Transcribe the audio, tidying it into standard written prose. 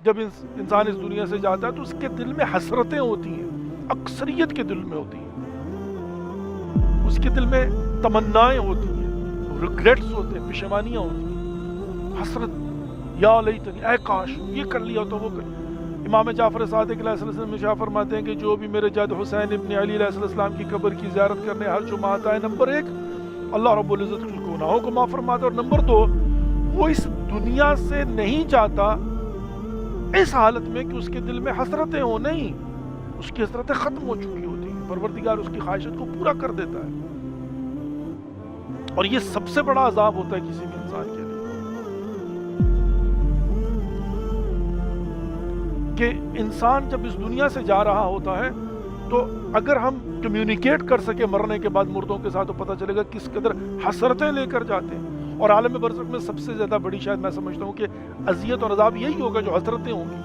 جب انسان اس دنیا سے جاتا ہے تو اس کے دل میں حسرتیں ہوتی ہیں، اکثریت کے دل میں ہوتی ہیں، اس کے دل میں تمنائیں ہوتی ہیں، ریگریٹس ہوتے ہیں، پشیمانیاں ہوتی ہیں، حسرت، یا لیتنی، اے کاش یہ کر لیا تو وہ کر لیا۔ امام جعفر صادق علیہ السلام میں شاہ فرماتے ہیں کہ جو بھی میرے جد حسین ابن علی علیہ السلام کی قبر کی زیارت کرنے ہر جمعہ آتا ہے، نمبر 1 اللہ رب العزت کے گناہوں کو معاف فرماتا ہے، اور نمبر 2 وہ اس دنیا سے نہیں جاتا اس حالت میں کہ اس کے دل میں حسرتیں ہوں، نہیں، اس کی حسرتیں ختم ہو چکی ہوتی ہیں، پروردگار اس کی خواہشات کو پورا کر دیتا ہے۔ اور یہ سب سے بڑا عذاب ہوتا ہے کسی بھی انسان کے لیے، کہ انسان جب اس دنیا سے جا رہا ہوتا ہے تو اگر ہم کمیونیکیٹ کر سکے مرنے کے بعد مردوں کے ساتھ، تو پتہ چلے گا کس قدر حسرتیں لے کر جاتے ہیں۔ اور عالم برزخ میں سب سے زیادہ بڑی شاید میں سمجھتا ہوں کہ اذیت اور عذاب یہی ہوگا جو حسرتیں ہوں گی،